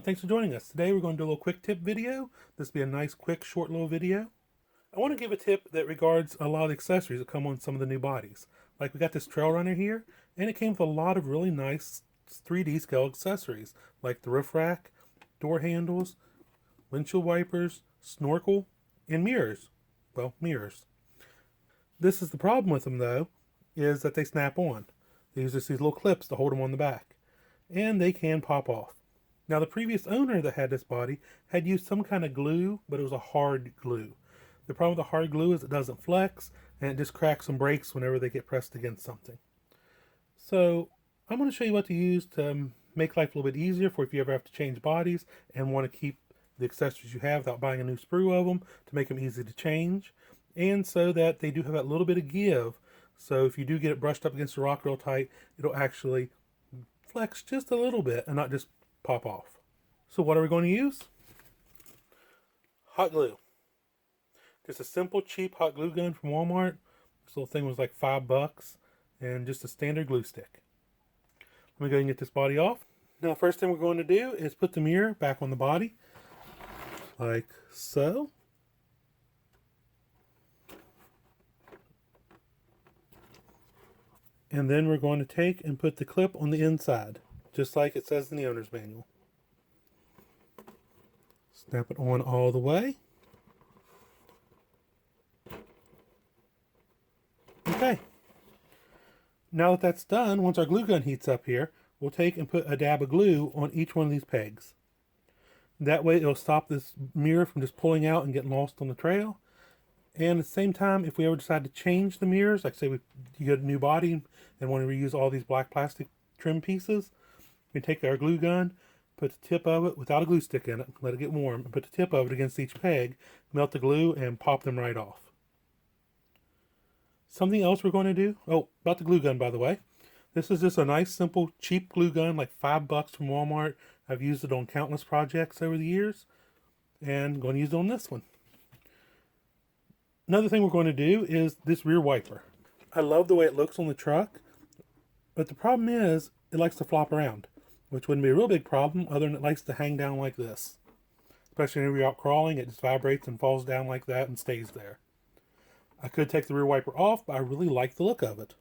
thanks for joining us. Today we're going to do a little quick tip video. This will be a nice, quick, short little video. I want to give a tip that regards a lot of the accessories that come on some of the new bodies. Like we got this trail runner here, and it came with a lot of really nice 3D scale accessories, like the roof rack, door handles, windshield wipers, snorkel, and mirrors. Well, mirrors. This is the problem with them though, is that they snap on. They use just these little clips to hold them on the back, and they can pop off. Now the previous owner that had this body had used some kind of glue, but it was a hard glue. The problem with the hard glue is it doesn't flex, and it just cracks and breaks whenever they get pressed against something. So I'm going to show you what to use to make life a little bit easier for if you ever have to change bodies and want to keep the accessories you have without buying a new sprue of them, to make them easy to change, and so that they do have that little bit of give. So if you do get it brushed up against the rock real tight, it'll actually flex just a little bit and not just pop off. So what are we going to use? Hot glue. Just a simple, cheap hot glue gun from Walmart. This little thing was like $5, and just a standard glue stick. Let me go ahead and get this body off. Now, first thing we're going to do is put the mirror back on the body, like so. And then we're going to take and put the clip on the inside, just like it says in the owner's manual. Snap it on all the way. Okay. Now that that's done, once our glue gun heats up here, we'll take and put a dab of glue on each one of these pegs. That way it'll stop this mirror from just pulling out and getting lost on the trail. And at the same time, if we ever decide to change the mirrors, like say you get a new body and want to reuse all these black plastic trim pieces, we take our glue gun, put the tip of it without a glue stick in it, let it get warm, and put the tip of it against each peg, melt the glue, and pop them right off. Something else we're going to do, about the glue gun, by the way. This is just a nice, simple, cheap glue gun, like $5 from Walmart. I've used it on countless projects over the years, and I'm going to use it on this one. Another thing we're going to do is this rear wiper. I love the way it looks on the truck, but the problem is it likes to flop around, which wouldn't be a real big problem other than it likes to hang down like this. Especially when you're out crawling, it just vibrates and falls down like that and stays there. I could take the rear wiper off, but I really like the look of it.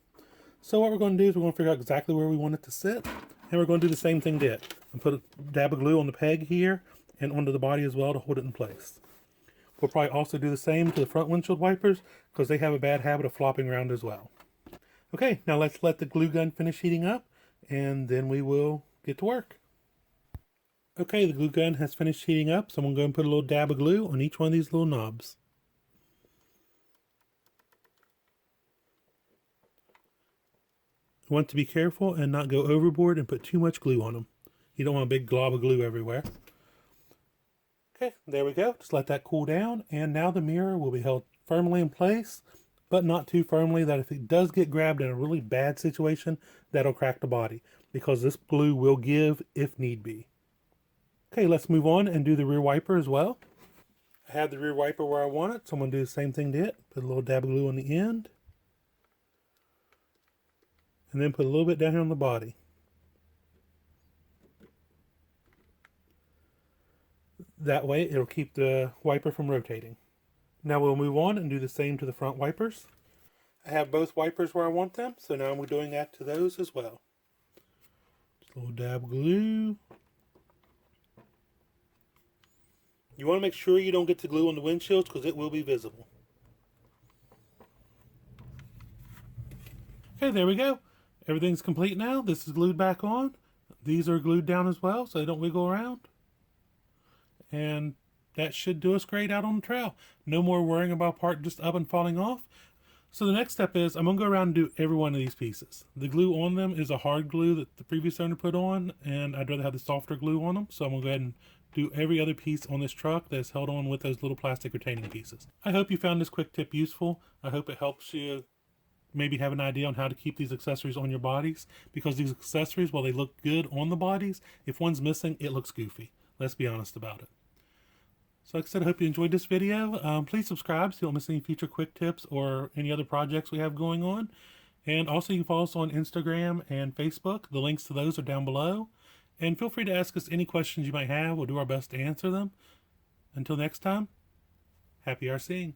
So what we're going to do is we're going to figure out exactly where we want it to sit, and we're going to do the same thing to it. And put a dab of glue on the peg here and onto the body as well to hold it in place. We'll probably also do the same to the front windshield wipers because they have a bad habit of flopping around as well. Okay, now let's let the glue gun finish heating up, and then we will get to work. Okay, the glue gun has finished heating up, so I'm going to go and put a little dab of glue on each one of these little knobs. You want to be careful and not go overboard and put too much glue on them. You don't want a big glob of glue everywhere. Okay, there we go. Just let that cool down, and now the mirror will be held firmly in place, but not too firmly that if it does get grabbed in a really bad situation, that'll crack the body, because this glue will give if need be. Okay, let's move on and do the rear wiper as well. I have the rear wiper where I want it, so I'm going to do the same thing to it. Put a little dab of glue on the end, and then put a little bit down here on the body. That way it'll keep the wiper from rotating. Now we'll move on and do the same to the front wipers. I have both wipers where I want them, so now I'm doing that to those as well. Just a little dab of glue. You want to make sure you don't get the glue on the windshields because it will be visible. Okay, there we go. Everything's complete now. This is glued back on. These are glued down as well so they don't wiggle around. And that should do us great out on the trail. No more worrying about part just up and falling off. So the next step is I'm going to go around and do every one of these pieces. The glue on them is a hard glue that the previous owner put on, and I'd rather have the softer glue on them. So I'm going to go ahead and do every other piece on this truck that's held on with those little plastic retaining pieces. I hope you found this quick tip useful. I hope it helps you maybe have an idea on how to keep these accessories on your bodies, because these accessories, while they look good on the bodies, if one's missing, it looks goofy. Let's be honest about it. So like I said, I hope you enjoyed this video. Please subscribe so you don't miss any future quick tips or any other projects we have going on. And also you can follow us on Instagram and Facebook. The links to those are down below. And feel free to ask us any questions you might have. We'll do our best to answer them. Until next time, happy RCing.